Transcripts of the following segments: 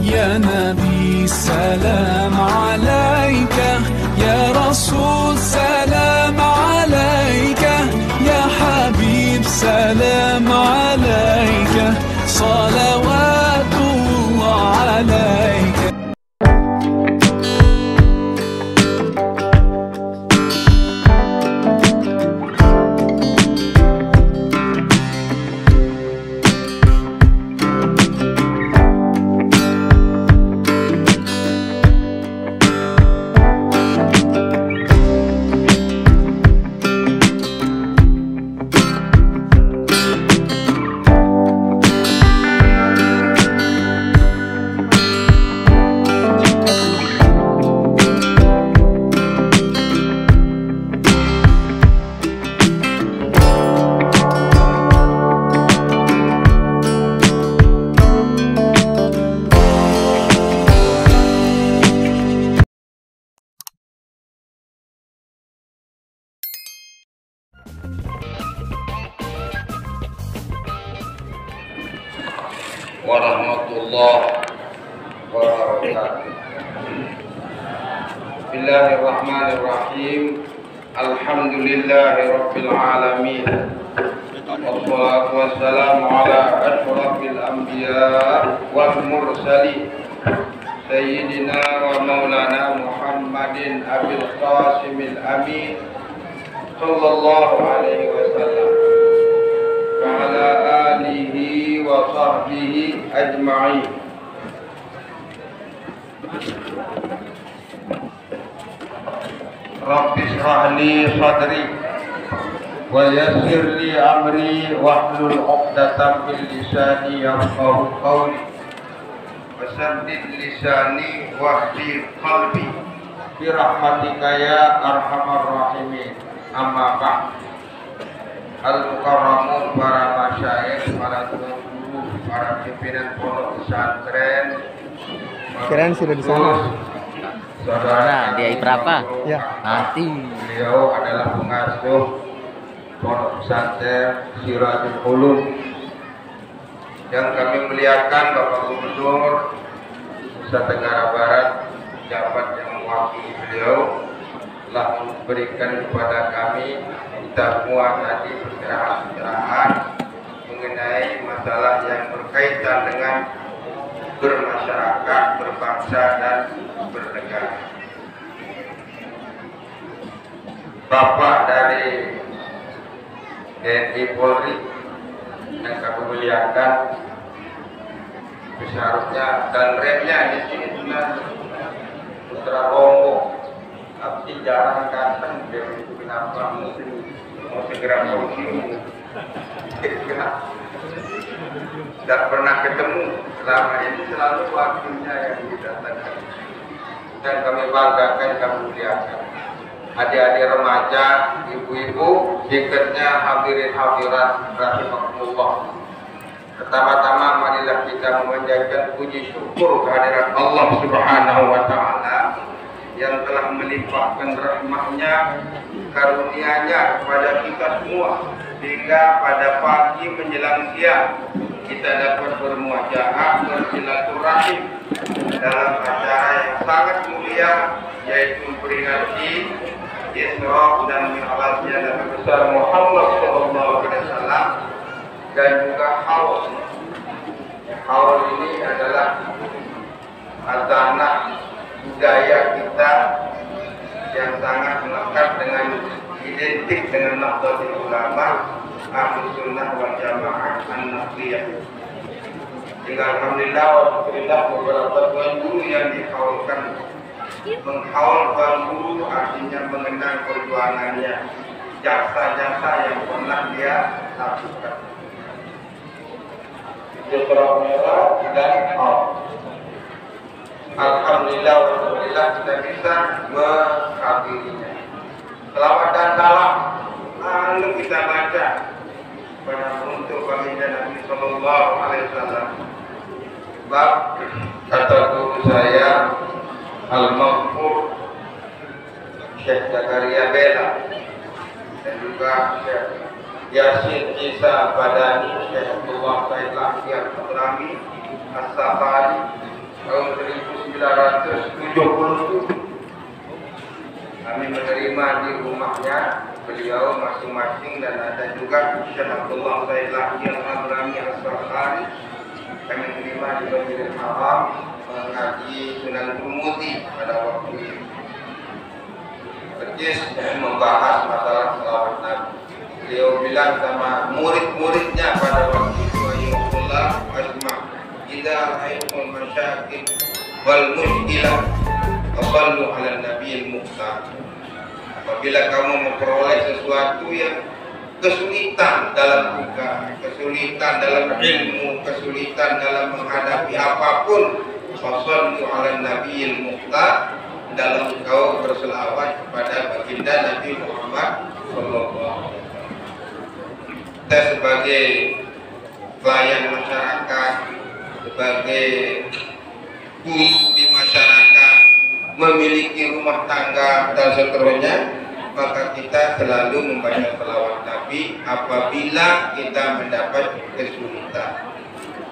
يا نبي سلام عليك، يا رسول سلام عليك، يا حبيب سلام عليك، صلوات الله عليك. Warahmatullahi wabarakatuh. Bismillahirrahmanirrahim. Alhamdulillahi rabbil alamin. Wassalatu wassalamu ala asyrafil anbiya wal mursalin sayyidina wa maulana Muhammadin abil qasimil amin sallallahu alaihi wasallam wa ala alihi wa sahbihi ajma'in. Rabbi shrah li sadri wa yassir li amri wahlul 'uqdatam min lisani yafqahu qawli wa saddid lisani wahdi qalbi bi rahmatika ya arhamar rahimin. Amma ba'd. Al-mukarramun, para masyayikh, para guru, para pimpinan pondok pesantren, kirain sudah di sana. Saudara dia berapa? Ya. Nanti beliau adalah pengasuh pondok pesantren Sirajul Ulum yang kami muliakan Bapak Gubernur Nusa Tenggara Barat, jabat yang mewakili beliau telah memberikan kepada kami kita semua tadi pencerahan-pencerahan mengenai masalah yang berkaitan dengan bermasyarakat, berbangsa dan bernegara. Bapak dari TNI Polri yang kami muliakan, seharusnya dan remnya di sini sudah putra rombong, tapi jarang datang. Dia itu kenapa mau segera pensiun? Tidak pernah ketemu selama ini, selalu waktunya yang didatangkan dan kami banggakan, kami muliakan. Adik-adik remaja, ibu-ibu, tiketnya hadirin hadirat rahimakumullah. Pertama-tama marilah kita memanjatkan puji syukur kehadirat Allah Subhanahu wa taala yang telah melimpahkan rahmatnya, karunia-Nya kepada kita semua, sehingga pada pagi menjelang siang kita dapat bermuajahah, bersilaturahim dalam acara yang sangat mulia, yaitu memperingati Isra dan Mi'rajnya Nabi besar Muhammad SAW dan juga Haul. Haul ini adalah khazanah budaya kita yang sangat melekat dengan identik dengan Nahdlatul Ulama, Ahlus Sunnah wal Jamaah An-Nahdliyah. Hingga alhamdulillah wa beberapa tuan guru yang dihaulkan. Menghaul tuan guru artinya mengenang perjuangannya, jasa-jasa yang pernah dia lakukan. Isra Mi'raj dan Haul. Alhamdulillah walhamdulillah kita bisa menghadirinya. Selawat dan salam lalu kita baca pada untuk baginda Nabi Sallallahu Alaihi Wasallam. Sebab kata guru saya Al-Maghfur Syekh Zakaria Bela dan juga Syekh Yasin Isa Badani, Syekh Abdullah Said Lahir Hadrami As-Safari, rumahnya beliau masing-masing, dan ada juga Syekh Abdullah Zailani Al-Hadrami As-Sarhari kami terima di Masjidil Haram mengaji Sunan Turmudi pada waktu itu. Persis membahas masalah selawat Nabi. Beliau bilang sama murid-muridnya pada waktu itu, Ayyuhullah asma' idza ra'aytumul masyakil wal mushkilah fasallu 'ala nabiyil mukhtar. Apabila kamu memperoleh sesuatu yang kesulitan dalam buka, kesulitan dalam ilmu, kesulitan dalam menghadapi apapun, fasallu 'ala nabiyil mukhtar, dalam engkau berselawat kepada baginda Nabi Muhammad sallallahu alaihi wasallam. Kita sebagai pelayan masyarakat, sebagai guru di masyarakat, memiliki rumah tangga dan seterusnya, maka kita selalu membaca selawat Nabi apabila kita mendapat kesulitan.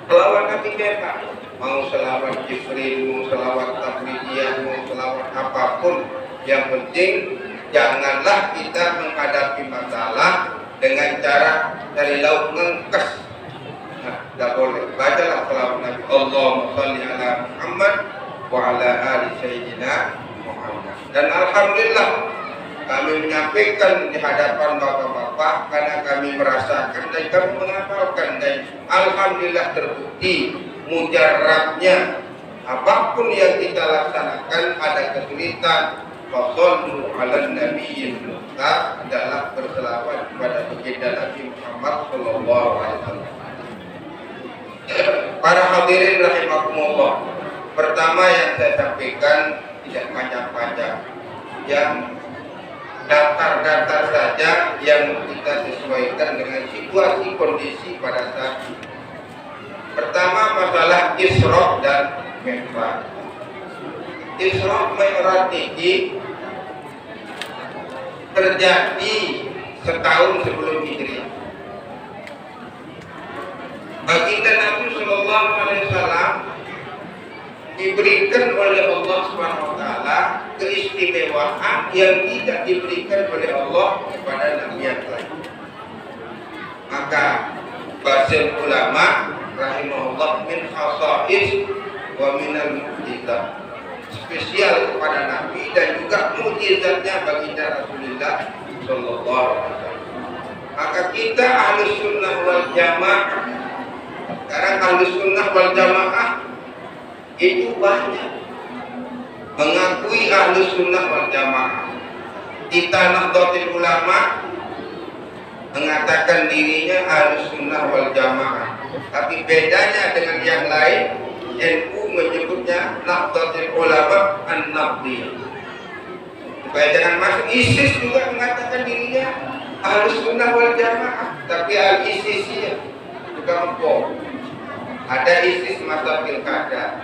Selawat Nabi bebas, mau selawat Jibril, mau selawat Tabligiyah, mau selawat apapun, yang penting janganlah kita menghadapi masalah dengan cara dari lauk ngengkes. Nah, tidak boleh. Bacalah selawat Nabi. Allahumma sholli ala Muhammad wa ala ali sayyidina Muhammad. Dan alhamdulillah kami menyampaikan di hadapan bapak-bapak karena kami merasakan dan kami menghafalkan, dan alhamdulillah terbukti mujarabnya apapun yang kita laksanakan ada kesulitan, fasallu 'alan nabiyil mukhtar, adalah berselawat kepada baginda Nabi Muhammad sallallahu alaihi wasallam. Para hadirin rahimakumullah, pertama yang saya sampaikan tidak panjang-panjang, yang datar-datar saja, yang kita sesuaikan dengan situasi kondisi pada saat ini. Pertama, masalah Isra dan Mi'raj. Isra Mi'raj ini terjadi setahun sebelum Hijriah. Baginda Nabi Sallallahu Alaihi Wasallam diberikan oleh Allah Subhanahu Wa Taala keistimewaan yang tidak diberikan oleh Allah kepada nabi yang lain. Maka bahasa ulama rahimahullah min khasa'is wa minal mu'jizat, spesial kepada Nabi dan juga mukjizatnya baginda Rasulullah sallallahu alaihi wasallam. Maka kita Ahlus Sunnah wal Jamaah, sekarang Ahlus Sunnah wal Jamaah itu banyak mengakui Ahlus Sunnah wal Jamaah. Kita Nahdlatul Ulama mengatakan dirinya Ahlus Sunnah wal Jamaah, tapi bedanya dengan yang lain, NU menyebutnya Nahdlatul Ulama An-Nahdliyah. Supaya jangan masuk, ISIS juga mengatakan dirinya Ahlus Sunnah wal Jamaah, tapi Al-ISIS juga empuk. Ada ISIS masa pilkada,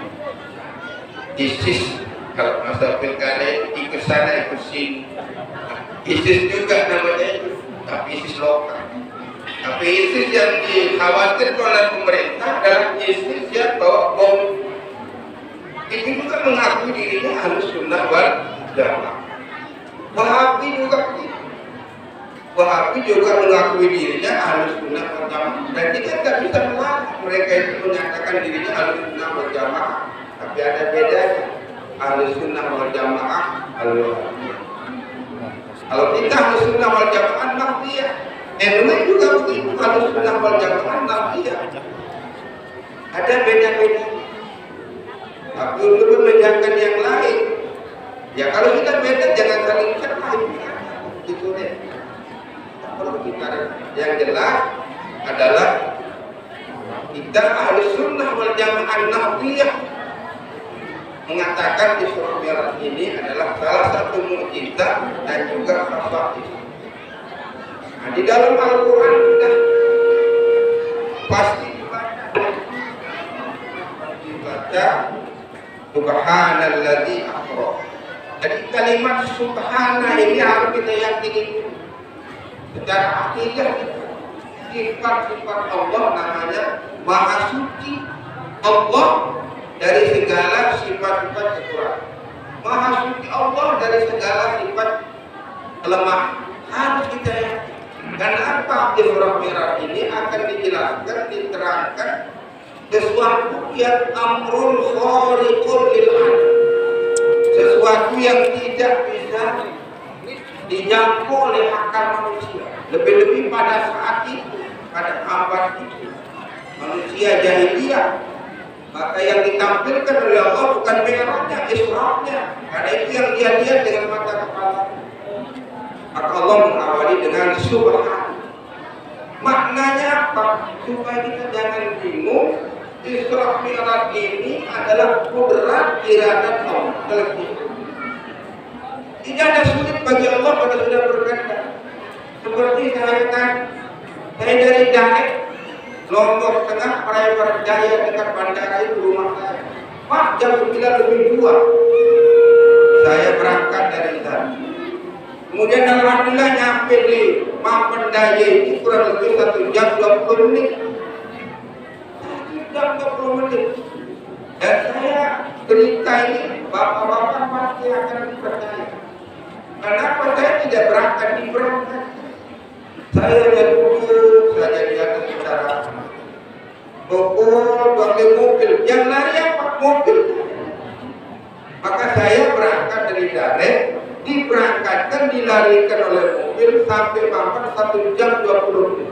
ISIS kalau masa pilkada ikut sana ikut sini. ISIS juga namanya itu, tapi ISIS lokal. Tapi ISIS yang dikhawatirkan oleh pemerintah adalah ISIS yang bawa bom. Itu juga mengakui dirinya Ahlus Sunnah wal Jamaah. Wahabi juga begitu. Wahabi juga mengakui dirinya Ahlus Sunnah wal Jamaah. Dan kita tidak bisa melarang mereka itu menyatakan dirinya Ahlus Sunnah wal Jamaah. Tapi ada bedanya. Ahlus Sunnah wal Jamaah Al-Wahabiyah. Kalau kita Ahlus Sunnah wal Jamaah Nahdliyah, NU juga begitu, Ahlus Sunnah wal Jamaah Nahdliyah. Ada beda-beda. Tapi untuk membedakan yang lain, ya kalau kita beda jangan saling cerah, gitu deh. Kalau kita yang jelas adalah kita Ahlus Sunnah wal Jamaah Nahdliyah mengatakan Isra Mi'raj ini adalah salah satu mukjizat dan juga khasa'is. Nah, di dalam Al-Quran sudah pasti dibaca Subhanalladzi asra. Jadi kalimat Subhana ini harus kita yakini secara akidah. Sifat-sifat Allah namanya Maha Suci. Allah dari segala sifat-sifat kekurangan. Maha Suci Allah dari segala sifat lemah. Harus kita yakin. Karena apa? Isra Mi'raj ini akan dijelaskan, diterangkan sesuatu yang amrul khariqul lil 'ada. Sesuatu yang tidak bisa dijangkau oleh akal manusia. Lebih-lebih pada saat itu, pada abad itu, manusia jahiliyah. Maka yang ditampilkan oleh Allah bukan Mi'rajnya, Isra'nya. Karena itu yang dia lihat dengan mata kepala. Maka Allah mengawali dengan subhan. Maknanya apa? Supaya kita jangan bingung. Isra Mi'raj ini adalah kudrat iradat Allah. Tidak ada sulit bagi Allah pada sudah berkata. Seperti saya dari Daek, Lombok Tengah, Praia Jaya dekat bandara itu rumah saya. Pak, jam 9:02 saya berangkat dari sana. Kemudian alhamdulillah nyampe di Mampang Daya itu kurang lebih 1 jam 20 menit. 1 jam 20 menit. Dan saya cerita ini, bapak-bapak pasti akan dipercaya. Kenapa saya tidak berangkat di berangkat? Saya duduk saja di atas kendaraan. Pukul pakai mobil, yang lari apa? Mobil. Maka saya berangkat dari Daek, diberangkatkan, dilarikan oleh mobil sampai Mampang 1 jam 20 menit.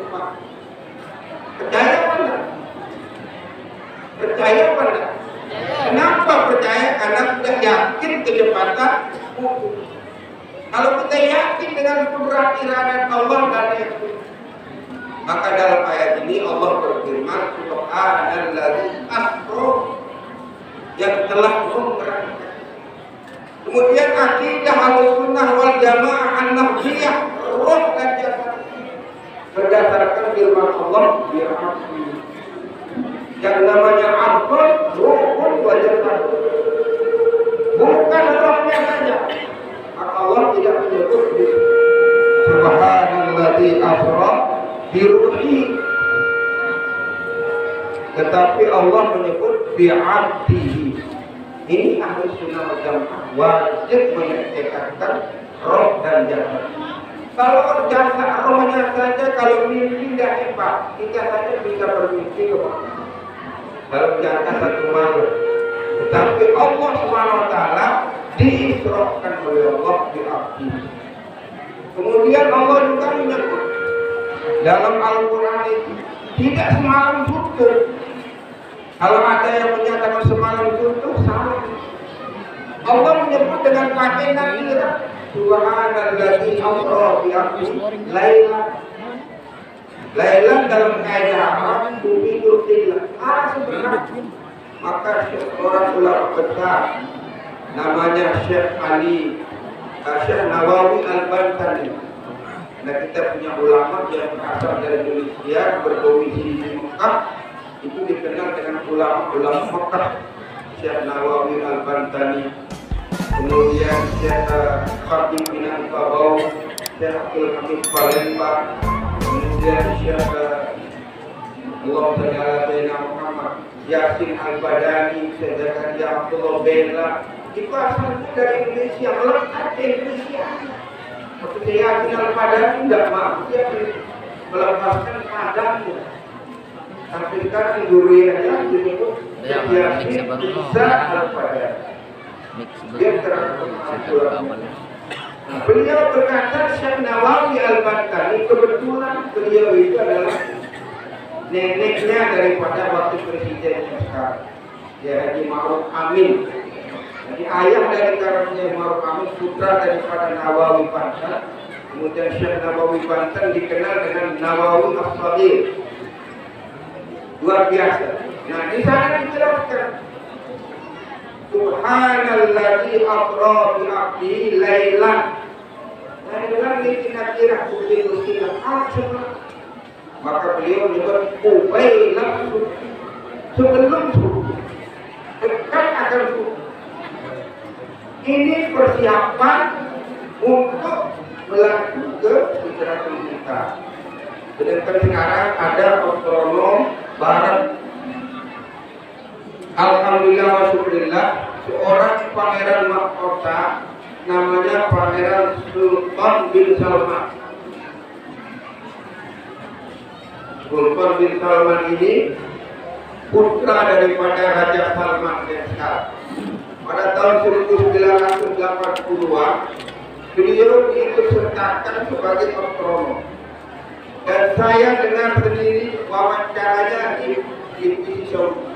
Percaya apa enggak? Percaya apa enggak? Kenapa percaya? Karena sudah yakin kecepatan mobil. Kalau kita yakin dengan kudrat iradat Allah dan itu, maka dalam ayat ini Allah berfirman, Subhanalladzi asra, yang telah memberangkatkan. Kemudian akidah Ahlussunnah wal Jamaah an-Nahdiyah, roh dan jasad, berdasarkan firman Allah di Al-Qur'an. Yang namanya abad, ruhun wa jasad, bukan rohnya saja. Maka Allah tidak menyebut Subhanalladzi asra bi ruhi, tetapi Allah menyebut bi 'abdihi. Ini Ahlussunnah wal Jamaah wajib mengikatkan roh dan jasad. Kalau jasad rohnya saja, kalau mimpi tidak hebat, kita saja bisa bermimpi kemana. Kalau jatah satu malam. Tetapi Allah SWT diisrokan oleh Allah di abdi. Kemudian Allah juga menyebut dalam Al-Quran itu tidak semalam suntuk. Kalau ada yang menyatakan semalam suntuk, salah. Allah menyebut dengan pakai nakira, Subhanalladzi asra bi 'abdi lailan. Lailan dalam kaidah Arab tufidul tillah. Sebenarnya maka seorang ulama besar namanya Syekh Nawawi Al-Bantani. Nah, kita punya ulama yang berasal dari Indonesia, berdomisili di Mekah, itu dikenal dengan ulama Mekah, Syekh Nawawi Al-Bantani. Kemudian Syekh Khatib bin Al-Babaw, Syekh Abdul Hamid Palembang, kemudian Syekh Allah Sayyidina Muhammad Yasin Al-Badani, Syekh Zakaria Abdullah Bella. Itu asalnya dari Indonesia, melekat di Indonesia. Maksudnya Yasin Al-Badani tidak mampu dia melepaskan padangnya. Tapi sekarang duriannya disebut Yasin Isa Al-Badani. Dia terang. Beliau berkata, Syekh Nawawi Al-Bantani, kebetulan beliau itu adalah neneknya daripada wakil presiden sekarang, ya Haji Ma'ruf Amin. Jadi ayah dari karunia Ma'ruf Amin, putra daripada Nawawi Banten. Kemudian Syekh Nawawi Banten dikenal dengan Nawawi As-Saghir. Luar biasa. Nah, di sana dijelaskan Subhanalladzi asra bi 'abdihi lailan. Lailan ini nakirah kudil-kudil. Maka beliau menyebut Ubailah sebelum subuh, dekat akan subuh. Ini persiapan untuk melaju ke Sidratul Muntaha. Sedangkan sekarang ada astronom barat. Alhamdulillah wa syukurillah, seorang pangeran mahkota namanya Pangeran Sultan bin Salman. Sultan bin Salman ini putra daripada Raja Salman yang sekarang. Pada tahun 1980-an, beliau diikutsertakan sebagai astronom. Dan saya dengar sendiri wawancaranya di TV Saudi.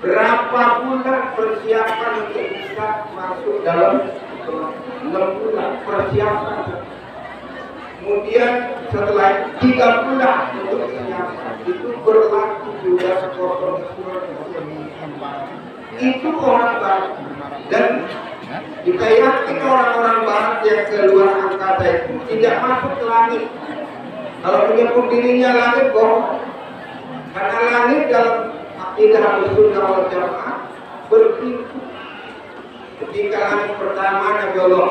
Berapa bulan persiapan untuk bisa masuk dalam 6 bulan persiapan. Kemudian setelah 3 bulan untuk persiapan itu berlaku juga kosong itu orang barat. Dan kita yakin orang-orang barat yang keluar angkasa itu tidak masuk ke langit. Kalau menyebut dirinya langit bohong. Karena langit dalam akidah Ahlussunnah wal Jamaah berpintu. Ketika langit pertama Nabi Allah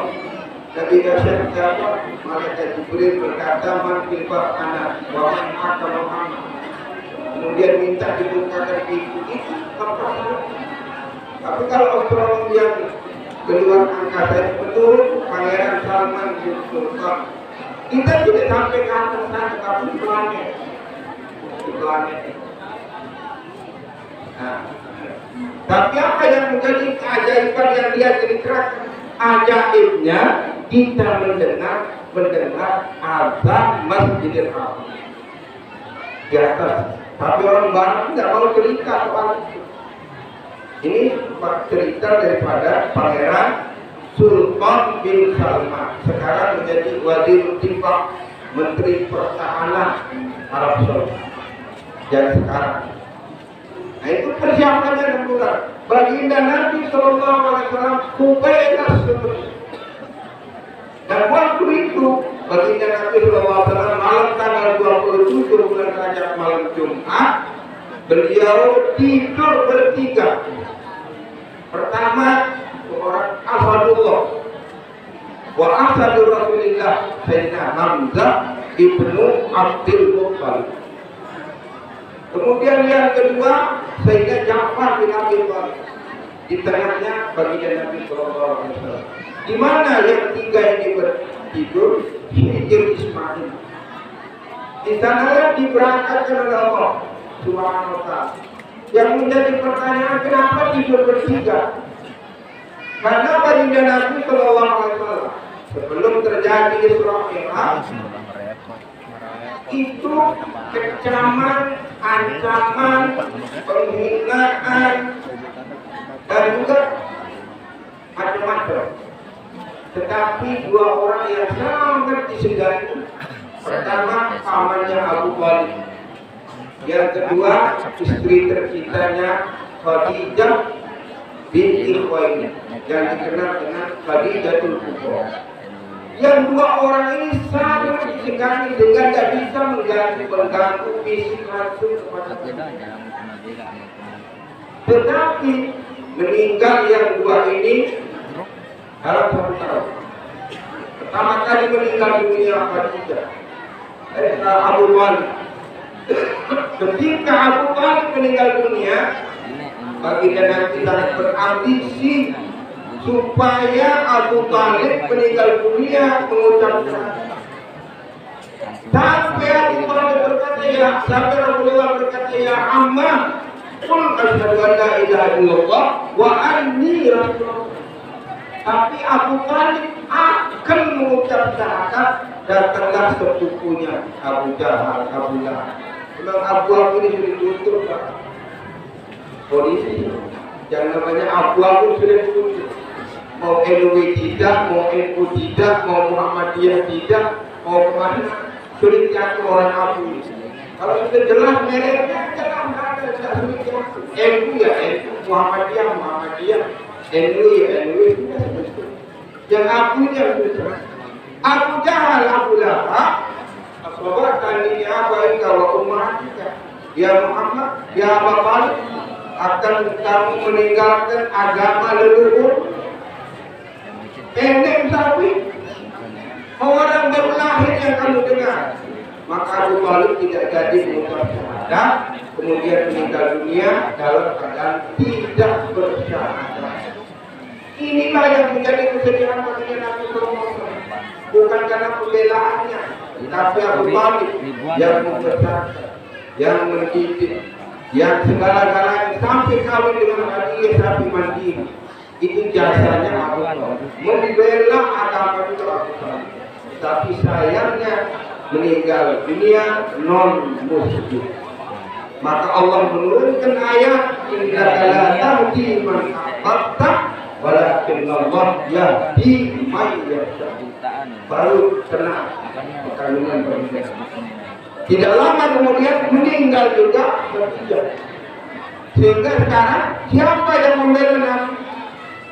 Nabi Nasyad Jafar Malaikat Jibril berkata man filbab anak wa man hakka Muhammad. Kemudian minta dibukakan pintu itu lepas. Tapi kalau astronom yang keluar angkasa itu betul Pangeran Salman bin Sultan, kita tidak sampai ke atas sana, tapi di planet. Nah, tapi apa yang menjadi keajaiban yang dia ceritakan? Ajaibnya kita mendengar azan Masjidil Haram di atas. Tapi orang barat tidak mau cerita soal itu. Ini cerita daripada Pangeran Sultan bin Salman, sekarang menjadi Wazir Tifak, Menteri Pertahanan Arab Saudi yang sekarang. Nah itu persiapannya dan bulan. Baginda Nabi Sallallahu Alaihi Wasallam kubailah seperti. Dan waktu itu baginda Nabi Sallallahu Alaihi Wasallam malam tanggal 27 bulan Rajab malam Jumat, beliau tidur bertiga. Pertama seorang Asadullah wa Asadur Rasulillah Sayyidina Hamzah ibnu Abdul Muttalib. Kemudian yang kedua Sayyidina Ja'far bin Abi Thalib. Di tengahnya baginda Nabi Sallallahu Alaihi Wasallam. Di mana yang tiga ini bertidur? Hijr Ismail. Di sana diberangkatkan oleh Allah Subhanahu wa Ta'ala. Yang menjadi pertanyaan kenapa tidur bertiga? Karena baginda Nabi Sallallahu Alaihi Wasallam sebelum terjadi Isra Mi'raj itu kecaman, ancaman, penghinaan dan juga macam-macam. Tetapi dua orang yang sangat disegani, pertama pamannya Abu Thalib, yang kedua istri tercintanya Khadijah binti Khuwailid yang dikenal dengan Khadijatul Kubra. Yang dua orang ini sangat disegani dengan tidak bisa mengganggu fisik langsung kepada kita. Tetapi meninggal yang dua ini dalam 1 tahun. Pertama kali meninggal dunia Khadijah Abu Thalib. Ketika Abu Thalib meninggal dunia, baginda Nabi sangat berambisi supaya Abu Thalib meninggal dunia mengucapkan sampai Abu Thalib berkata ya, sampai Rasulullah berkata ya amma qul asyhadu an la ilaha illallah wa anni rasulullah. Tapi Abu Thalib akan mengucap syahadat, datanglah sepupunya Abu Jahal, Abu Lahab. Memang Abu ini sudah ditutup polisi, yang namanya Abu sudah ditutup. Mau NU tidak, mau NU tidak, mau Muhammadiyah tidak, mau kemana sulit jatuh orang Abu. Kalau sudah jelas mereknya jangan ada sulit jatuh. NU ya NU, Muhammadiyah Muhammadiyah, NU ya NU. Yang Abunya sudah. Abu Jahal Abu Lahab, asbabatan ini abaika wa ummatika. Ya Muhammad, ya Abu Thalib, akan kamu meninggalkan agama leluhur. Pendek sapi, orang baru lahir yang kamu dengar. Maka Abu Thalib tidak jadi mengucap syahadat, kemudian meninggal dunia dalam keadaan tidak bersyahadat. Inilah yang menjadi kesedihan baginda Nabi Sallallahu Alaihi Wasallam, bukan karena pembelaannya, Tapi Abu Talib yang membesarkan, yang mendidik, yang segala-galanya sampai kawin dengan Khadijah sapi mandiri. Itu jasanya Abu Talib. Membela agama itu Abu Talib. Tapi sayangnya meninggal dunia non muslim. Maka Allah menurunkan ayat innaka la tahdi man ahbabta walakin Allah yahdi man yasha. Baru kena kandungan berbeda. Tidak lama kemudian meninggal juga Khadijah. Sehingga sekarang siapa yang membela Nabi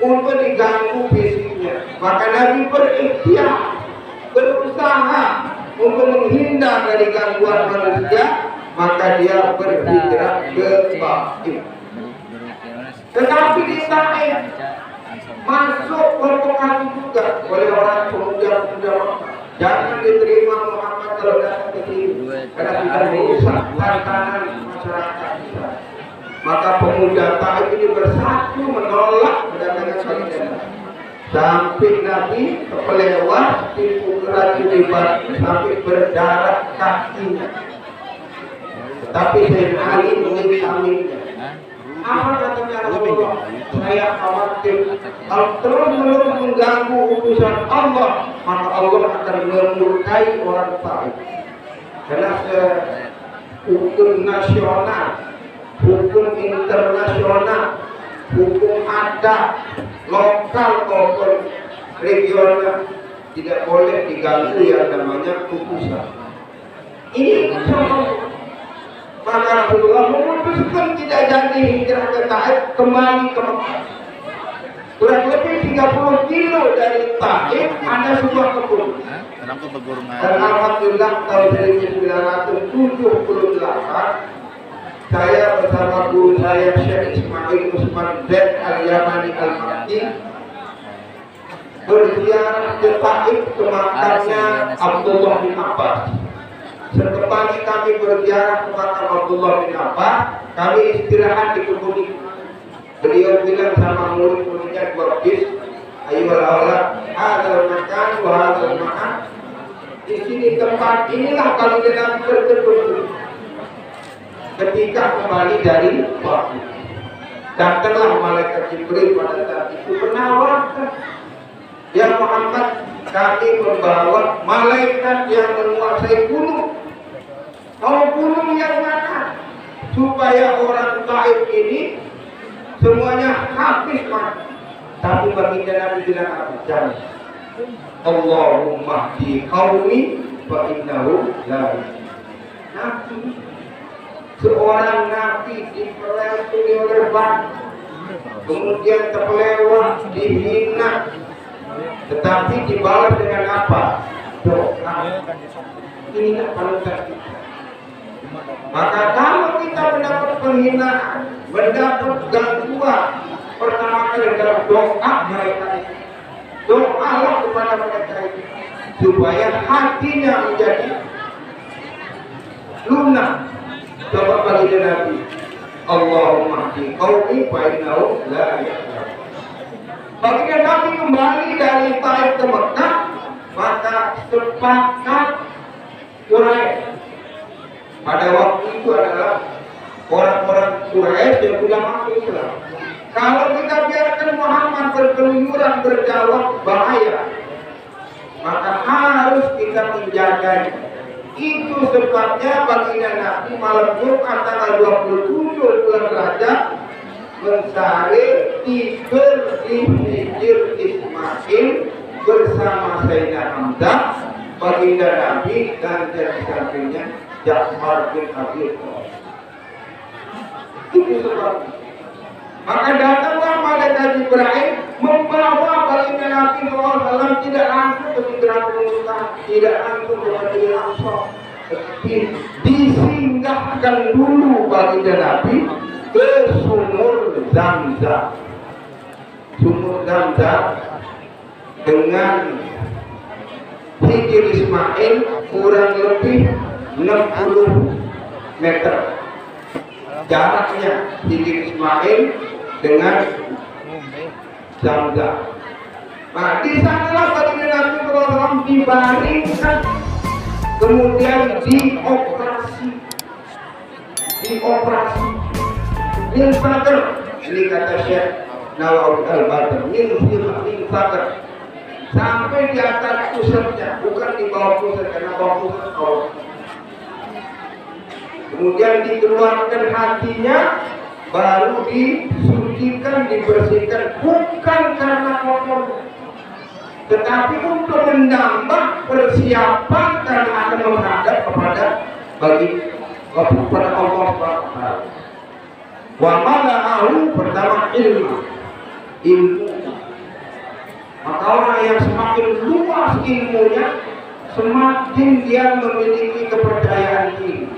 untuk diganggu fisiknya? Maka Nabi berikhtiar, berusaha untuk menghindar dari gangguan manusia. Maka dia berhijrah ke Taif. Tetapi di Taif masuk berpengaruh juga oleh orang pemuda-pemuda Makkah. Jangan diterima Muhammad kalau datang ke sini, karena kita merusak tatanan masyarakat kita. Maka pemuda Taif ini bersatu menolak kedatangan Khadijah. Sampai Nabi terlewat dipukulan di sampai berdarah kakinya. Tapi Sayyidina Ali mengaminnya. Apa katanya Rasulullah? Saya khawatir kalau terus-menerus mengganggu urusan Allah, maka Allah akan memurkai orang Taif. Karena hukum nasional, hukum internasional, hukum adat, lokal maupun regional tidak boleh diganggu yang namanya putusan. Ini semua. Maka Rasulullah memutuskan tidak jadi hijrah ke Taif, kembali ke Mekah. Kurang lebih 30 kilo dari Taif ada sebuah kebun. Dan alhamdulillah tahun 1978 saya bersama guru saya Syekh Ismail Usman Z Al-Yamani Al-Makki berziarah ke Taif ke makamnya Abdullah bin Abbas. Sekembali kami berziarah ke makam Abdullah bin Abbas, kami istirahat di kebun itu. Beliau bilang sama murid-muridnya dua bis, ayyuhal aulad, hadzal makan wa hadzal makan. Di sini tempat inilah kali kita berteduh. Ketika kembali dari waktu, datanglah malaikat Jibril pada saat itu menawarkan, ya Muhammad, kami membawa malaikat yang menguasai gunung. Mau gunung yang mana? Supaya orang Taif ini semuanya habis mati. Tapi baginda Nabi bilang apa? Jangan. Allahumma di qaumi fa innahu la nabi. Seorang nabi dipelihara oleh batu, kemudian terlewat, dihina, tetapi dibalas dengan apa? Doa. Ini panutan kita. Maka kalau kita mendapat penghinaan, mendapat gangguan, pertama kali adalah doa mereka itu. Doalah kepada mereka itu supaya hatinya menjadi lunak. Coba bagi Nabi, Allahumma di qaumi fa innahu la ya'lam. Baginda Nabi kembali dari Taif ke Mekah, maka sepakat Quraisy. Pada waktu itu adalah orang-orang Quraisy yang sudah masuk Islam. Kalau kita biarkan Muhammad berkeluyuran berdakwah, bahaya. Maka harus kita menjaganya. Itu sebabnya baginda Nabi malam Jumat tanggal 27 bulan Rajab mensari tidur di Hijr Ismail bersama Sayyidina Hamzah, baginda Nabi, dan di sampingnya Ja'far bin Abi Thalib. Itu sebabnya. Maka datanglah malaikat Jibril membawa baginda Nabi SAW tidak langsung ke Sidratul Muntaha, tidak langsung ke Masjidil Aqsa, disinggahkan dulu baginda Nabi ke sumur Zamzam. Sumur Zamzam dengan Hijr Ismail kurang lebih 60 meter jaraknya Hijr Ismail dengan Zamzam. Nah, di sanalah baginda Nabi SAW dibaringkan kemudian dioperasi nilfaker, ini kata Syekh Nawawi Al-Badr, nilfaker sampai di atas pusatnya, bukan di bawah pusat, karena bawah pusat Allah. Kemudian dikeluarkan hatinya, baru disucikan, dibersihkan, bukan karena kotor, tetapi untuk menambah persiapan karena akan menghadap kepada Allah SWT. Wa mala'ahu, pertama ilmu. Maka orang yang semakin luas ilmunya, semakin dia memiliki kepercayaan diri.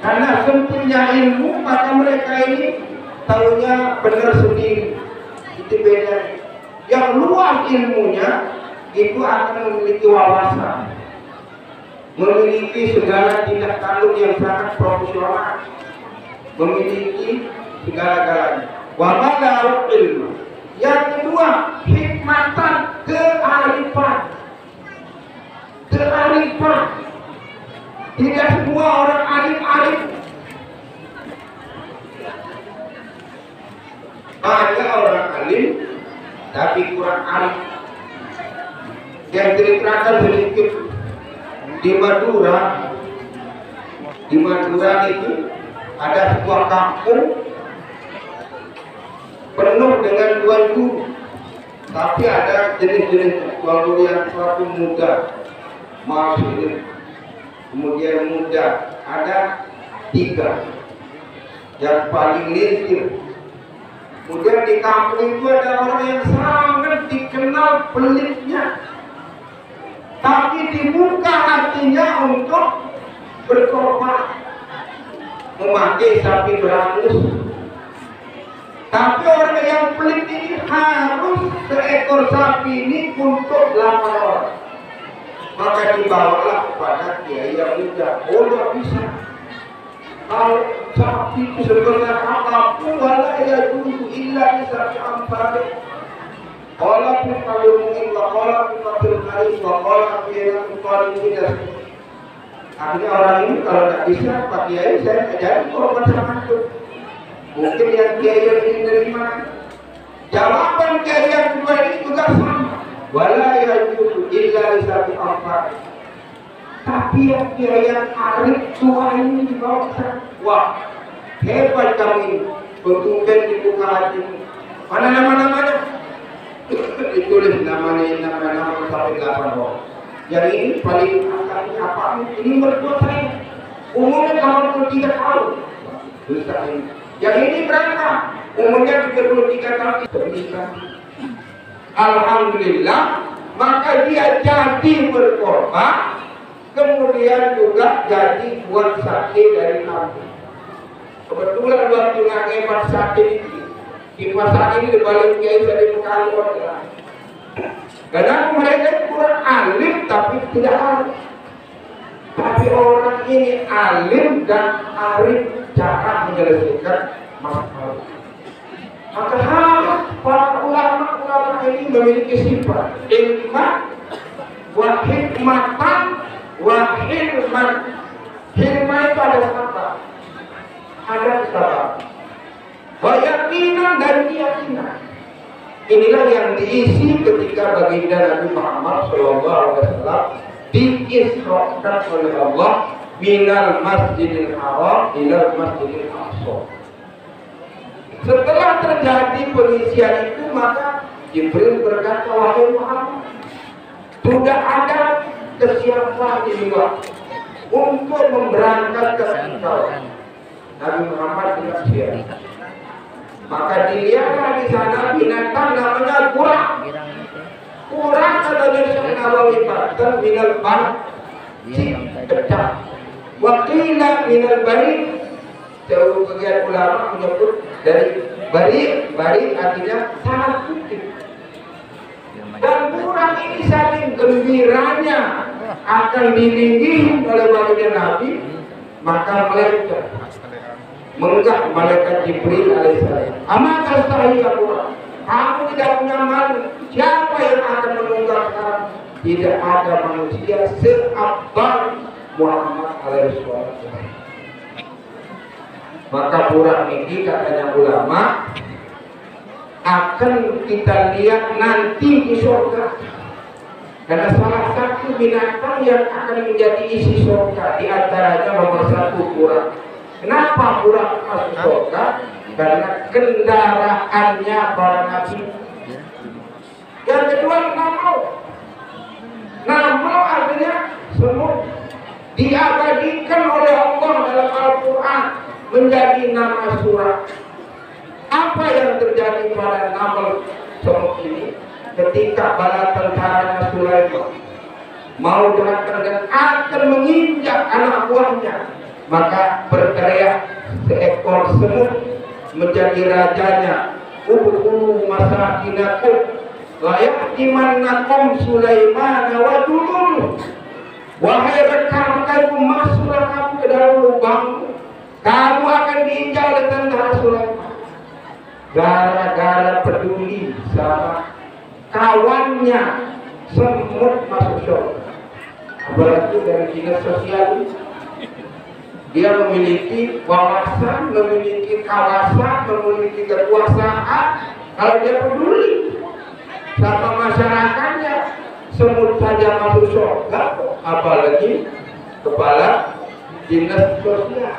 Karena sempurna ilmu, maka mereka ini tahunya benar sendiri. Itu bedanya. Yang luas ilmunya itu akan memiliki wawasan, memiliki segala tindak tanduk yang sangat profesional, memiliki segala-galanya. Wa madar ilmu. Yang kedua, hikmatan, kearifan. Tidak semua orang arif. Banyak orang alim tapi kurang arif. Yang ceritakan sedikit di Madura itu ada sebuah kampung penuh dengan tuan guru, tapi ada jenis-jenis tuan guru yang suatu muda, masih kemudian muda, ada 3 yang paling lintir. Kemudian di kampung itu ada orang yang sangat dikenal pelitnya, tapi dibuka hatinya untuk berkorban, memakai sapi berangus. Tapi orang yang pelit ini harus seekor sapi ini untuk 8 orang. Maka dibawalah kepada kiai yang muda. Oh, tidak bisa. Kalau sapi itu sebenarnya apapun, wala ya dulu illa bisa diambil. Walaupun kalau mungkin walaupun kalau hari walaupun yang paling tidak. Akhirnya orang ini kalau tidak bisa, Pak Kiai saya ajari korban sama itu. Mungkin yang kiai yang ini dari mana? Jawaban kiai yang kedua ini juga sama. Wala yajuzu illa lisabi amfar. Tapi yang kiai yang arif tua ini dibawa ke sana. Wah, hebat kami. Bertumpen dibuka hatimu. Mana nama-namanya? Ditulis nama-nama sampai 8 orang. Yang ini paling angkanya apa? Ini berdua saya. Umumnya kalau 3 tahun. Bisa ini. Yang ini berapa? Umumnya 33 tahun. Bisa. Alhamdulillah, maka dia jadi berkorban, kemudian juga jadi buat sate dari kampung. Kebetulan waktu ngagemat sate ini di pasar ini dibalik kiai dari Pekanbaru. Karena mereka kurang alim tapi tidak arif. Tapi orang ini alim dan arif cara menyelesaikan masalah. Maka harus para ulama ini memiliki sifat ilmah wa hikmatan wa hilman. Hilmah itu ada sabar, ada sabar, wa yakinan dan keyakinan. Inilah yang diisi ketika baginda Nabi Muhammad SAW diisrokan oleh Allah minal masjidil haram ilal masjidil aqsa. Setelah terjadi pengisian itu, maka Jibril berkata, wahai Muhammad, sudah ada kesiapan di luar untuk memberangkatkan engkau. Nabi Muhammad tidak siap. Maka dilihatlah di sana binatang namanya kurang. Kurang katanya Syekh Nawawi Badr minal ban, pecah. Wakilah minal bari. Jauh bagian ulama menyebut dari bari artinya sangat putih. Dan kurang ini saking gembiranya akan dilinggihi oleh baginda Nabi, maka melengket menggah malaikat Jibril alaihissalam. Amat astahi ya kurang. Kamu tidak punya malu. Siapa yang akan menunggak sekarang? tidak ada manusia seabal Muhammad alaihi wasallam. Maka burak niki katanya ulama akan kita lihat nanti di surga. Karena salah satu binatang yang akan menjadi isi surga di antaranya nomor 1 burak. Kenapa burak masuk surga? Karena kendaraannya para nabi. Yang kedua namau. Namau artinya semut, diabadikan oleh Allah dalam Al-Quran menjadi nama surah. Apa yang terjadi pada nama semut ini? Ketika bala tentaranya Sulaiman mau datang dan akan menginjak anak buahnya, maka berteriak seekor semut menjadi rajanya, udkhulu masakinakum la yahtimannakum Sulaiman wa junun. Wahai rekan kamu, masuklah kamu ke dalam lubangmu, kamu akan diinjak oleh tentara Sulaiman. Gara-gara peduli sama kawannya semut masuk surga. Apalagi dari dinas sosial, dia memiliki wawasan, memiliki kawasan, memiliki kekuasaan. Kalau dia peduli sama masyarakatnya, semut saja masuk surga, apalagi kepala dinas sosial.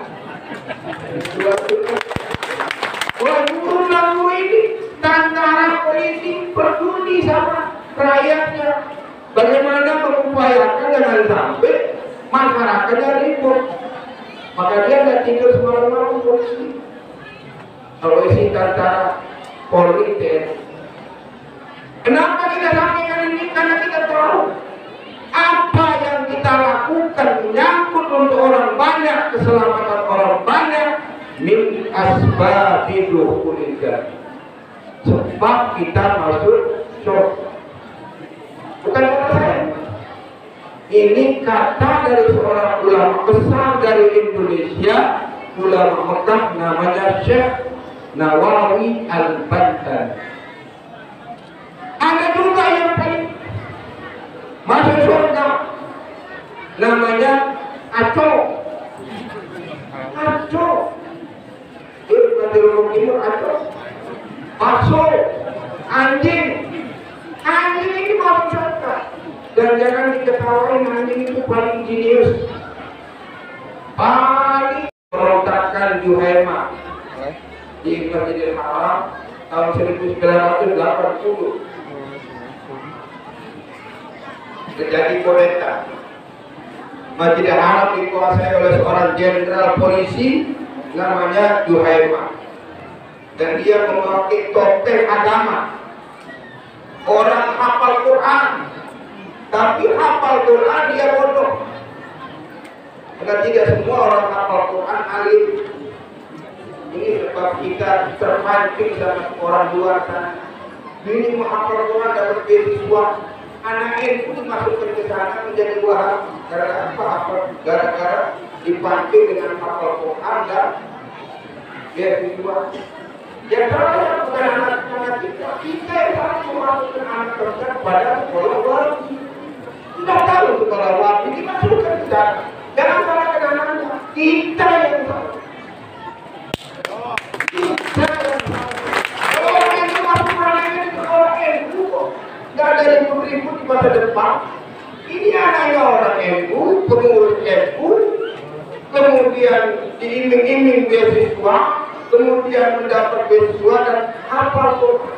Lalu ini tentara politik peduli sama rakyatnya, bagaimana mengupayakan jangan sampai masyarakatnya ribut. Maka dia nggak tidur semalam-malam polisi. Kalau isi tentara politik. Kenapa kita sampaikan ini? Karena kita tahu apa yang kita lakukan menyangkut untuk orang banyak, keselamatan orang banyak, min asbabi dukhulil jannah. Sebab kita masuk surga. Bukan kata saya. Ini kata dari seorang ulama besar dari Indonesia, ulama Mekah, namanya Syekh Nawawi Al-Bantan. Ada juga yang paling masuk surga, namanya Aco. Aco. Itu nanti rumah timur Aco. Bakso, anjing ini masuk surga. Dan jangan diketawain, anjing itu paling jenius, paling merontakkan Juhaima di Masjidil Haram tahun 1980. Terjadi kudeta. Masjidil Haram dikuasai oleh seorang jenderal polisi namanya Juhaima. Dan dia memakai topeng agama. Orang hafal Quran, tapi hafal Quran dia bodoh. Karena tidak semua orang hafal Quran alim. Ini sebab kita terpancing sama orang luar sana. Ini menghafal Quran dapat beasiswa. Anak itu dimasukkan ke sana menjadi wahab. Gara-gara apa? Gara-gara dipancing dengan hafal Quran dan beasiswa. Ya kalau bukan anak-anak kita yang harus memasukkan anak kita pada sekolah wajib. Tidak tahu sekolah wajib dimasukkan ke sana. Jangan salahkan anak-anak. Kita yang salah. Kita yang salah. Orang yang masuk peralatan itu orang NU kok. Tidak ada ribut-ribut di masa depan. Ini anaknya orang NU, pengurus NU, kemudian diiming-iming beasiswa, kemudian mendapat beasiswa dan hafal Quran.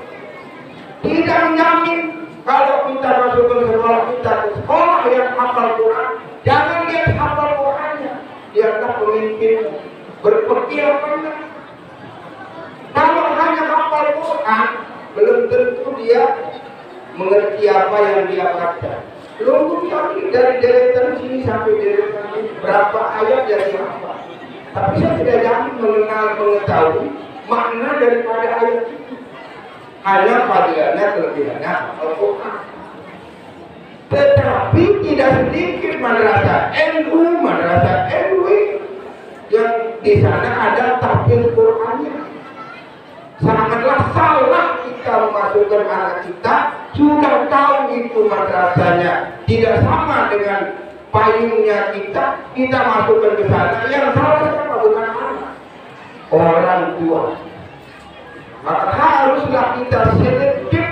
Tidak menjamin kalau kita masuk ke sekolah, kita ke sekolah yang hafal Quran, jangan lihat hafal Qurannya, lihatlah pemimpin berpikir apa enggak. Kalau hanya hafal Quran, belum tentu dia mengerti apa yang dia baca. Belum tentu dari deretan sini sampai deretan ini berapa ayat yang dihafal. Tapi saya tidak jamin mengetahui makna daripada ayat itu. Hanya fadilahnya, kelebihannya Al-Quran. Tetapi tidak sedikit madrasah NU, madrasah NW yang di sana ada tahfidz Qurannya. Sangatlah salah kita memasukkan anak kita sudah tahu itu madrasahnya tidak sama dengan payungnya kita masukkan ke sana. Yang salah siapa? Bukan anak, orang tua. Maka haruslah kita selektif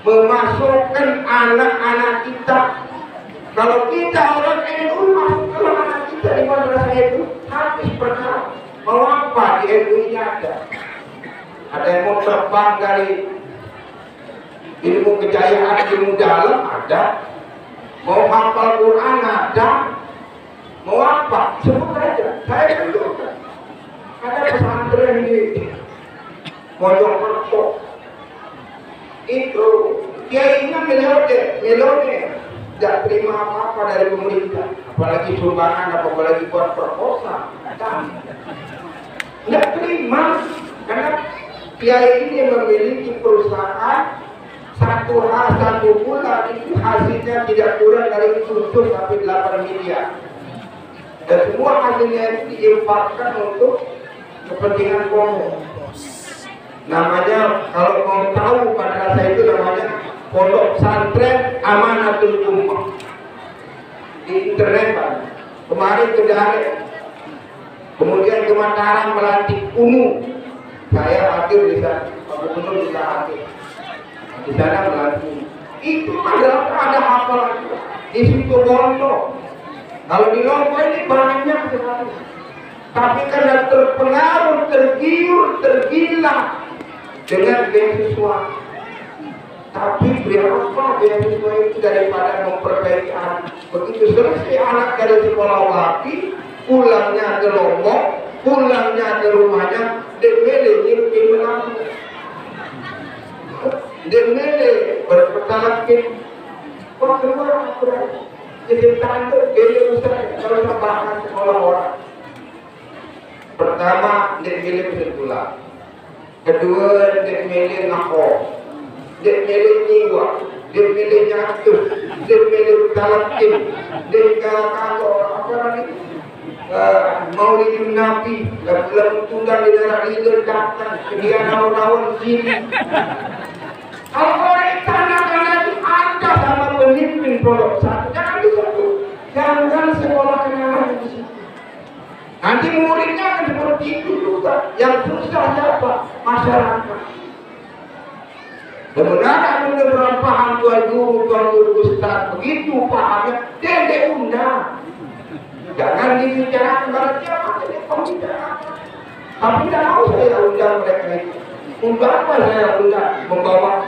memasukkan anak-anak kita. Kalau kita orang NU masukkan anak kita di madrasah itu habis perkara. Mau apa di NU-nya ada yang mau terbang dari ilmu kejayaan, ilmu dalam ada, mau hafal Quran ada, mau apa sebut aja. Saya dulu ada pesantren di Mojokerto itu kiainya melode tidak terima apa-apa dari pemerintah, apalagi sumbangan, apalagi buat proposal, tidak terima karena kiai ini memiliki perusahaan satu bulan itu hasilnya tidak kurang dari 7 sampai 8 miliar dan semua hasilnya itu diinfakkan untuk kepentingan umum. Namanya kalau mau tahu madrasah itu namanya Pondok Pesantren Amanatul Ummah. Di internet Pak. Kemarin ke Dare, kemudian ke Mataram melantik UNU. Saya hadir di sana, Pak Gubernur juga hadir. Di sana melantik. Itu adalah ada hafalan di situ Bondo. Kalau di Lombok ini banyak sekali. Tapi karena terpengaruh, tergiur, tergila dengan beasiswa. Tapi berapa beasiswa itu daripada memperbaiki anak. Begitu selesai anak dari sekolah wati, pulangnya ke Lombok, pulangnya ke rumahnya, demele nyirkin menang. Demele berpetalakin. Kok keluar aku jadi tante, demele ustaz, kalau bahkan sekolah orang. Pertama, demele berpulang. Kedua, demele ngakok. Demele nyiwa. Demele nyatus. Demele talakin. Kalau apa lagi? Maulidun Nabi. Lagu-lagu tunggal di daerah Ridul datang. Dia nawan-nawan sini. Kalau orang tanah-tanah itu ada sama pemimpin pondok satu. Jangan di situ. Jangan sekolah kenalan di situ. Nanti muridnya akan seperti itu juga. Yang susah siapa? Masyarakat. Sebenarnya benar paham tuan guru ustaz begitu pahamnya, dia undang. Jangan dibicarakan pada siapa, dia pembicaraan. Tapi tidak mau saya undang mereka itu. Untuk apa saya undang? Membawa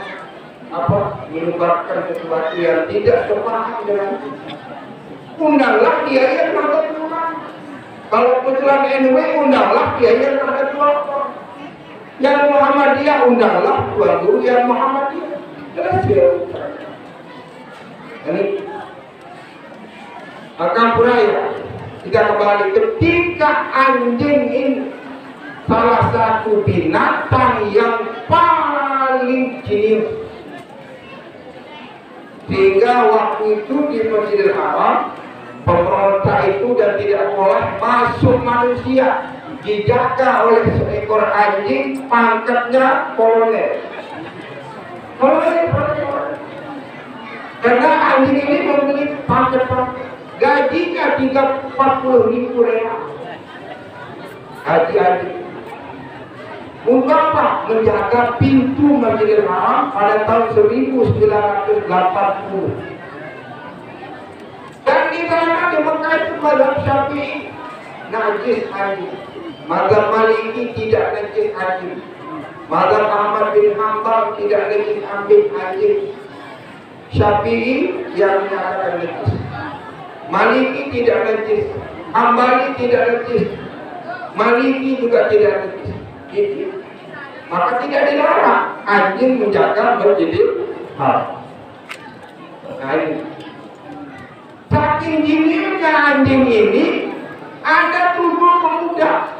apa? Menyebarkan sesuatu yang tidak sepaham dengan itu. Undanglah dia yang ada keluar. Kalau kebetulan NW undanglah dia yang ada keluar. Yang Muhammadiyah undanglah tuan guru yang Muhammadiyah. Jelas ya. Ini maka Buraya kita kembali ketika anjing ini salah satu binatang yang paling jenius, sehingga waktu itu di Masjidil Haram pemberontak itu dan tidak boleh masuk manusia, dijaga oleh seekor anjing, pangkatnya kolonel. Karena anjing ini memiliki pangkat-pangkat, gajinya 40.000 real. Haji anjing. Untuk apa? Menjaga pintu Masjidil Haram pada tahun 1980. Dan di sana di Mekah itu mazhab Syafi'i najis anjing. Mazhab Maliki tidak najis anjing. Mazhab Ahmad bin Hanbal tidak najis anjing. Syafi'i yang menyatakan najis. Maliki tidak najis. Hambali tidak najis. Maliki juga tidak najis. Gitu. Maka tidak dilarang anjing menjaga Masjidil Haram. Nah ini. Saking jeniusnya anjing ini, ada 7 pemuda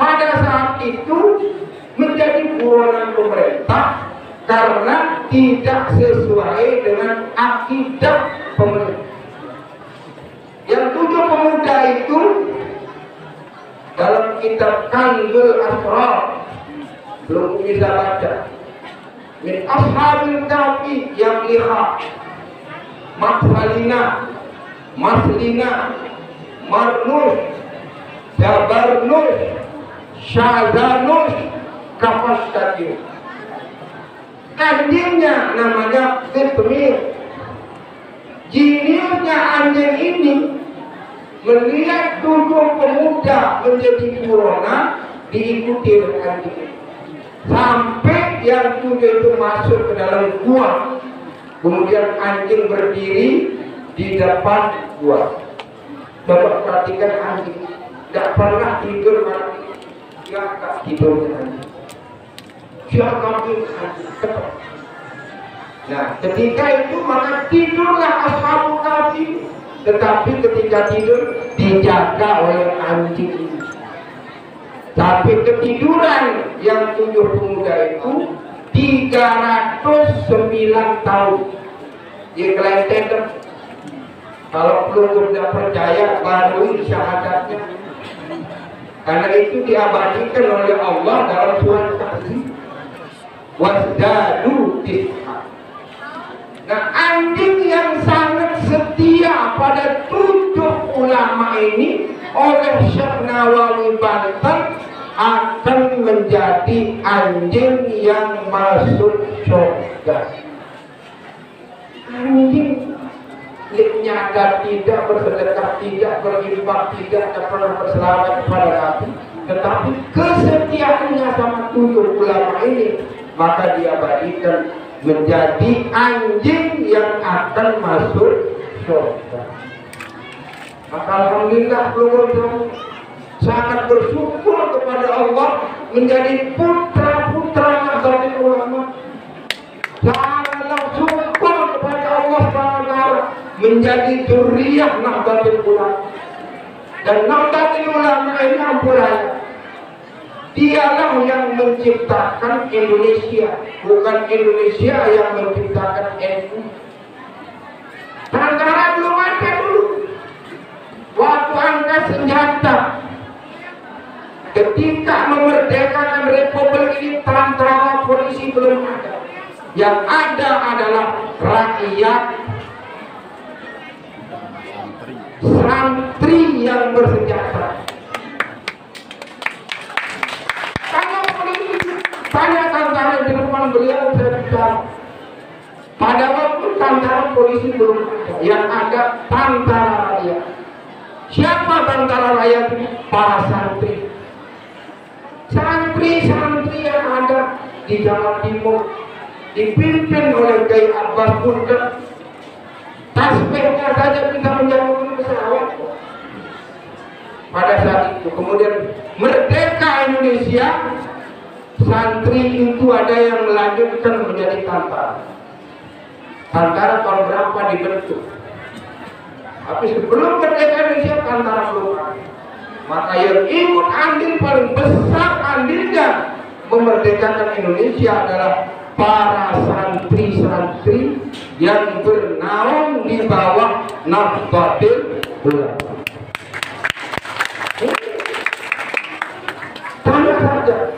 pada saat itu menjadi buronan pemerintah karena tidak sesuai dengan akidah pemerintah. Yang 7 pemuda itu dalam kitab Kanzul Asrar, belum bisa baca, min ashabil kahfi yang liha, Maslina, Marnus, Jabarnus, Syazanus, Kafastatiu. Anjingnya namanya Qitmir. Jiniusnya anjing ini melihat 7 pemuda menjadi buronan, diikuti oleh anjing. Sampai yang 7 itu masuk ke dalam gua. Kemudian anjing berdiri di depan gua. Coba perhatikan anjing, tidak pernah tidur malam ini. Dia tak tidur anjing. Siapa anjing? Nah, ketika itu maka tidurlah Ashabul Kahfi. Tetapi ketika tidur dijaga oleh anjing ini. Tapi ketiduran yang 7 pemuda itu 309 tahun. Dia kelenteng. Kalau belum sudah percaya baru syahadatnya. Karena itu diabadikan oleh Allah dalam surat Kahfi. Wasdadu tis'a. Nah, anjing yang sangat setia pada 7 ulama ini oleh Syekh Nawawi Banten akan menjadi anjing yang masuk surga. Anjing nyadar tidak, bersedekah tidak, berinfak tidak, tak pernah berselawat kepada Nabi, tetapi kesetiaannya sama 7 ulama ini maka diabadikan menjadi anjing yang akan masuk surga. Maka alhamdulillah keluarga sangat bersyukur kepada Allah menjadi putra-putra Nahdlatul Ulama. Sangatlah syukur kepada Allah SWT menjadi dzurriyyah Nahdlatul Ulama. Dan Nahdlatul Ulama ini ampurannya. Dialah yang menciptakan Indonesia, bukan Indonesia yang menciptakan NU. Tentara belum ada dulu. Waktu angkat senjata, ketika memerdekakan Republik ini, tentara polisi belum ada. Yang ada adalah rakyat, santri yang bersenjata. Tanya tentara di depan beliau, saya bicara. Pada waktu tentara polisi belum ada, yang ada tentara rakyat. Siapa tentara rakyat ini? Para santri. Santri yang ada di Jawa Timur dipimpin oleh Kiai Abbas Punten. Tasbihnya saja bisa menjadi pesawat. Pada saat itu kemudian merdeka Indonesia. Santri itu ada yang melanjutkan menjadi tentara. Tentara tahun berapa dibentuk? Tapi sebelum merdeka Indonesia tentara belum ada. Maka yang ikut andil paling besar andilnya memerdekakan Indonesia adalah para santri-santri yang bernaung di bawah Nahdlatul Ulama. Tanya saja.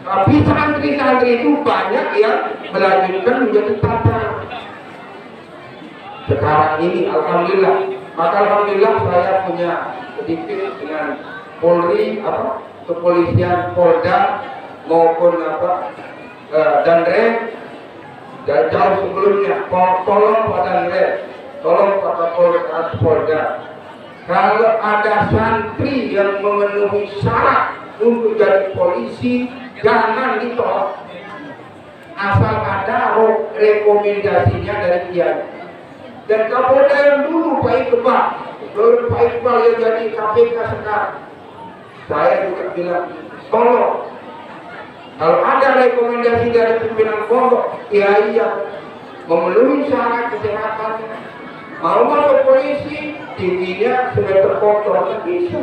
Tapi santri-santri itu banyak yang melanjutkan menjadi tentara. Sekarang ini alhamdulillah, maka alhamdulillah saya punya sedikit dengan Polri, kepolisian, Polda maupun Danrem. Dan jauh sebelumnya, tolong Pak Danrem, tolong Pak Polda. Kalau ada santri yang memenuhi syarat untuk jadi polisi, jangan ditolak. Asal ada rekomendasinya dari Kiai. Dan Kapolda yang dulu Pak Iqbal yang jadi KPK sekarang, saya juga bilang, tolong kalau ada rekomendasi dari pimpinan pondok Kiai yang memenuhi syarat kesehatan, mau masuk polisi, tingginya semeter kotor, bisa.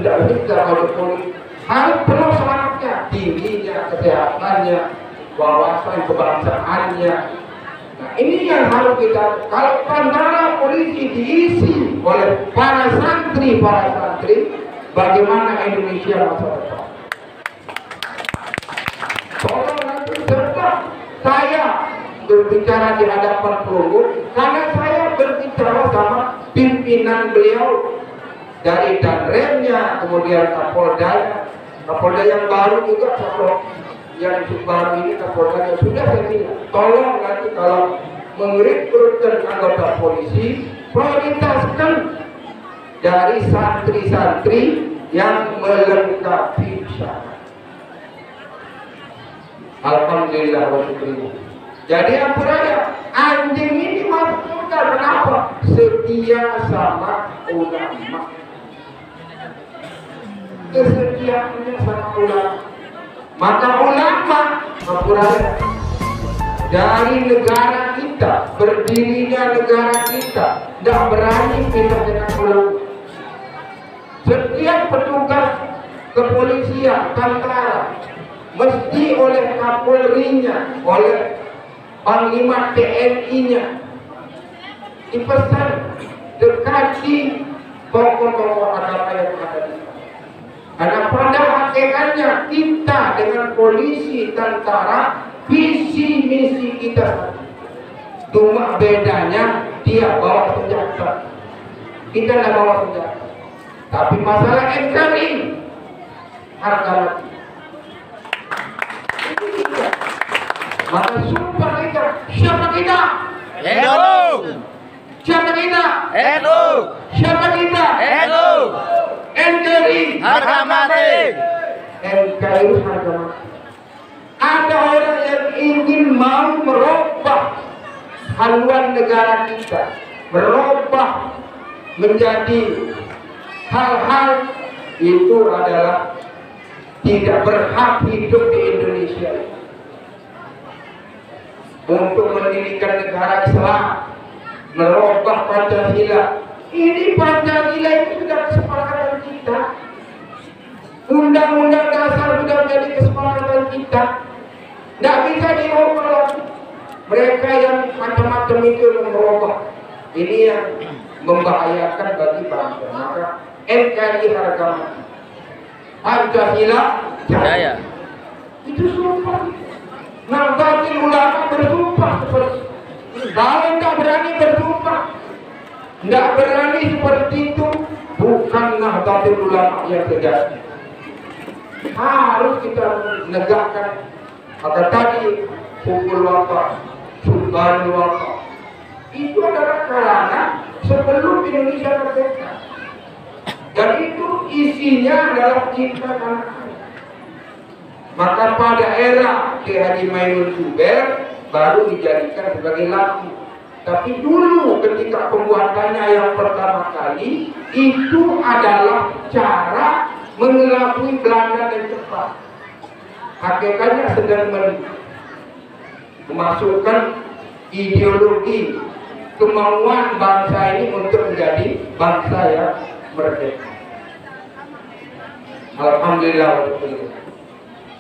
Tidak bisa masuk polisi. Harus penuh syaratnya, tingginya, kesehatannya, wawasan kebangsaannya. Nah, ini yang harus kita. Kalau tentara polisi diisi oleh para santri, bagaimana Indonesia masa depan? Tolong nanti berbicara di hadapan perunggu karena saya berbicara sama pimpinan beliau dari Danremnya, kemudian Kapolda yang baru juga, yang baru ini Kapolda sudah saya bilang, tolong nanti kalau merekrutkan anggota polisi prioritaskan dari santri-santri yang melengkapi syarat. Alhamdulillah wa syukurlah. Jadi yang berada anjing ini masuk surga, kenapa? Setia sama ulama. Kesetiaannya sama ulama. Maka ulama berada dari negara kita, berdirinya negara kita, tidak berani kita dengan ulama. Setiap petugas kepolisian, tentara, mesti oleh Kapolrinya, oleh Panglima TNI-nya dipesan dekati tokoh-tokoh agama yang ada di sana. Karena pada hakikatnya kita dengan polisi, tentara, visi misi kita cuma bedanya dia bawa senjata, kita tidak bawa senjata. Tapi masalah NKRI harga mati. Maka sumpah kita, siapa kita? NU. Siapa kita? NU. Siapa kita? NU. NKRI Harga mati. NKRI harga mati. Ada orang yang ingin mau merubah haluan negara kita, merubah menjadi hal-hal itu adalah tidak berhak hidup di Indonesia. Untuk mendirikan negara Islam, merubah Pancasila. Ini Pancasila itu sudah kesepakatan kita. Undang-undang dasar sudah menjadi kesepakatan kita. Tidak bisa dirubah lagi. Mereka yang macam-macam itu merubah. Ini yang membahayakan bagi bangsa. Maka NKRI harga mati. Pancasila jaya. Itu sumpah. Nahdlatul Ulama bersumpah seperti kalau tidak berani bersumpah, tidak berani seperti itu, bukan Nahdlatul Ulama yang sejati. Harus kita menegakkan. Maka tadi pukul wakaf, subhanul wakaf, itu adalah kalangan sebelum Indonesia merdeka. Dan itu isinya adalah cinta tanah air. Maka pada era Ki Haji Maimun Zubair baru dijadikan sebagai lagu. Tapi dulu ketika pembuatannya yang pertama kali itu adalah cara mengelabui Belanda dan Jepang. Hakikatnya sedang memasukkan ideologi kemauan bangsa ini untuk menjadi bangsa yang merdeka. Alhamdulillah.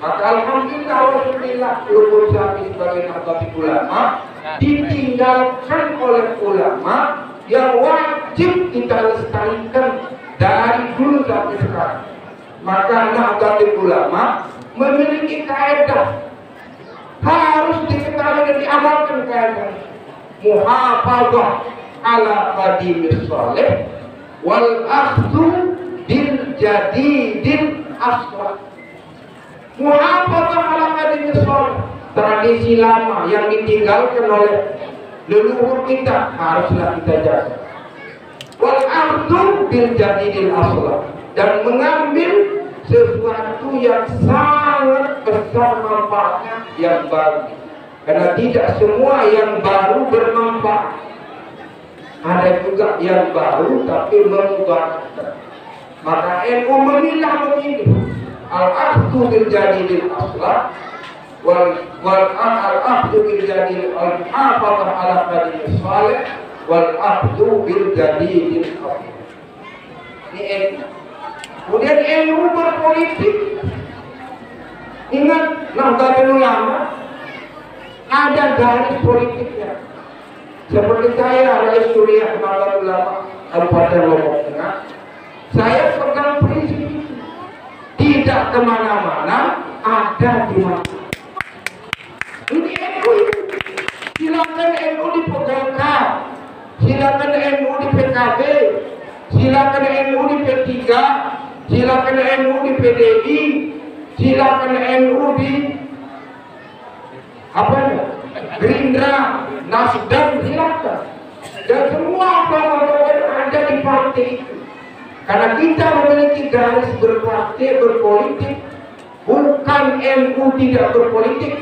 Maka alhamdulillah walhamdulillah Lubuk Sapi sebagai Nahdlatul Ulama ditinggalkan oleh ulama yang wajib kita lestarikan dari dulu sampai sekarang. Maka Nahdlatul Ulama memiliki kaidah harus diketahui dan diamalkan kaidah muhafadzah ala qadimis salih wal akhdhu bil jadidil aslah. Muhafadzah ala qadimis salih, tradisi lama yang ditinggalkan oleh leluhur kita haruslah kita jaga. Wal akhdhu bil jadidil aslah, dan mengambil sesuatu yang sangat besar manfaatnya yang baru. Karena tidak semua yang baru bermanfaat. Ada juga yang baru tapi memudaratkan. Maka NU memilah begini. Al-akhdhu bil jadidil aslah wal akhdhu bil jadidil al-hafadzah ala qadimis salih wal akhdhu bil jadidil aslah. Ini NU. Kemudian NU berpolitik. Ingat Nahdlatul Ulama ada garis politiknya. Seperti saya Rais Suriah Nahdlatul Ulama Kabupaten Lombok Tengah, saya pegang prinsip itu. Tidak kemana-mana, ada di mana. Ini NU itu. Sila silakan NU di Golkar, silakan NU di PKB, silakan NU di P3, silakan NU di PDI, silakan NU di apa ya? Gerindra, Nasdem, silakan. Dan semua apa-apa ada di partai itu. Karena kita memiliki garis berpartai berpolitik, bukan NU tidak berpolitik,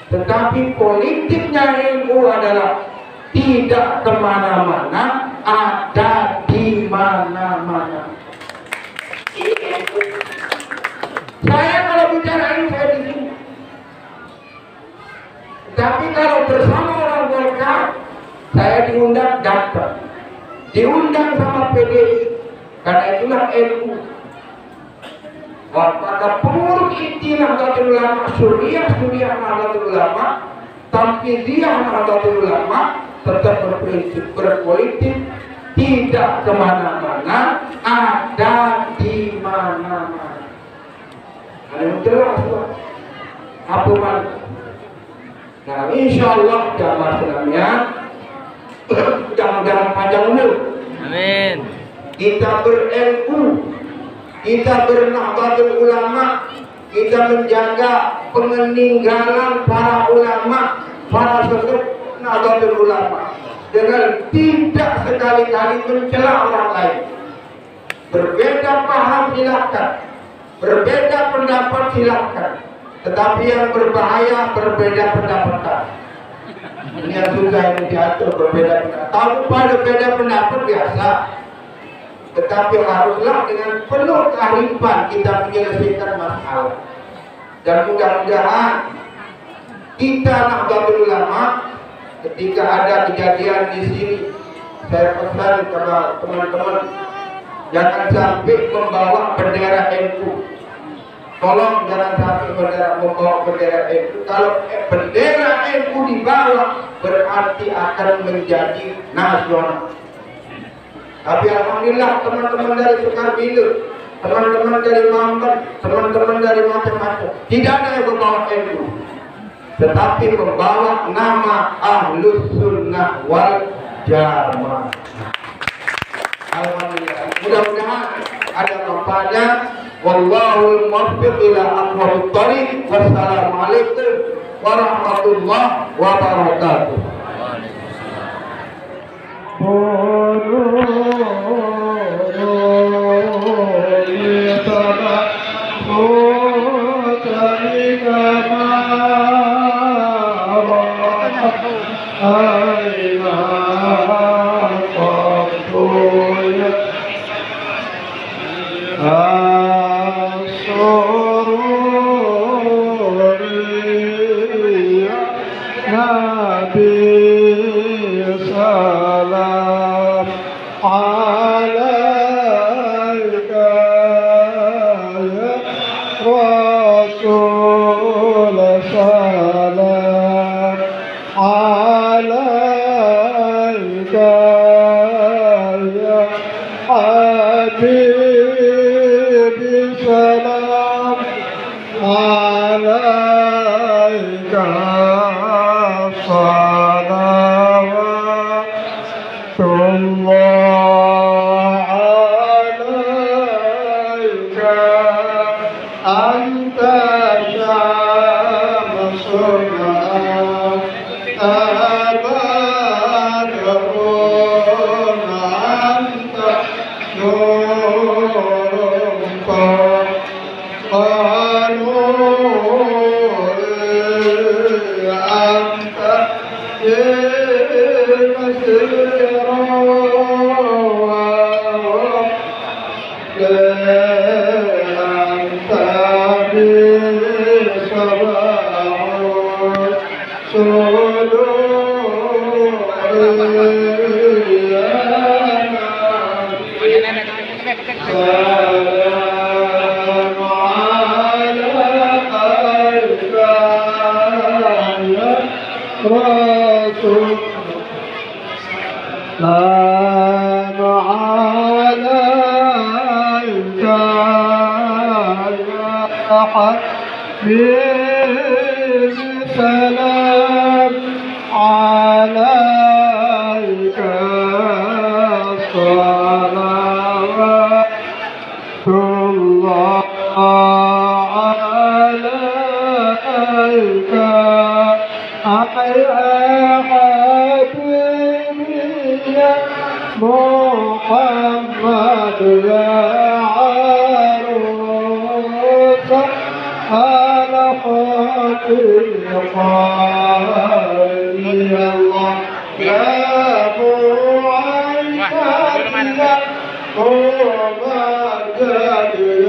tetapi politiknya NU adalah tidak kemana-mana, ada di mana-mana. Saya kalau bicara ini saya di sini. Tapi kalau bersama orang Golkar, saya diundang datang, diundang sama PDI, karena itulah NU. Pada pengurus inti Nahdlatul Ulama, Suriah Nahdlatul Ulama, Tamfidiyah Nahdlatul Ulama, tetap berprinsip berpolitik, tidak kemana-mana, ada di mana-mana. Ada yang jelas, Pak. Apa mana? Nah, insya Allah jamaah sekalian, mudah-mudahan panjang umur. Amin. Kita ber-NU, kita bernahdlatul ulama, kita menjaga peninggalan para ulama, para sesepuh Nahdlatul Ulama, dengan tidak sekali-kali mencela orang lain. Berbeda paham silakan, berbeda pendapat silakan, tetapi yang berbahaya berbeda pendapat. Ini yang susah ini diatur, berbeda pendapat. Kalau pada beda pendapat biasa, tetapi haruslah dengan penuh kearifan kita menyelesaikan masalah. Dan mudah-mudahan kita Nahdlatul Ulama, ketika ada kejadian di sini, saya pesan kepada teman-teman, jangan sampai membawa bendera NU. Tolong jangan sampai membawa bendera NU. Kalau bendera NU dibawa, berarti akan menjadi nasional. Tapi alhamdulillah teman-teman dari Sukarbilu, teman-teman dari Mamban, teman-teman dari macam-macam, tidak ada yang membawa NU, tetapi membawa nama Ahlus Sunnah wal Jamaah. Alhamdulillah. Mudah-mudahan ada manfaatnya. Wallahul muwaffiq ila aqwamit thariq. Wassalamualaikum warahmatullahi wabarakatuh. سلام حبيبي يا محمد يا عروس الحقيقة يا الله يا معيد يا ومجد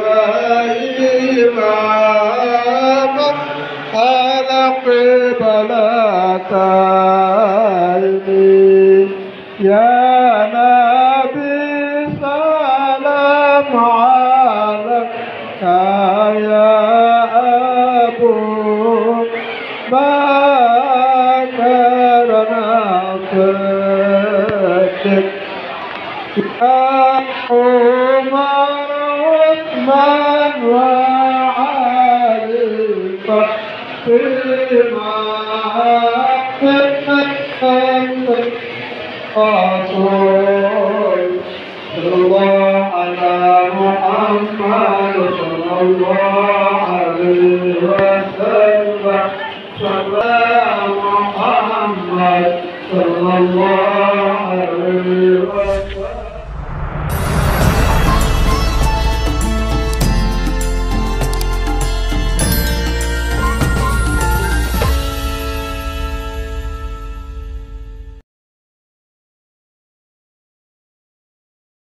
يا إمام القبلتين يا نبي سلام عليك يا أبو بكر نصدق يا عمر عثمان وعلي فاطمة رسول الله على محمد صلى الله عليه وسلم صلى محمد صلى الله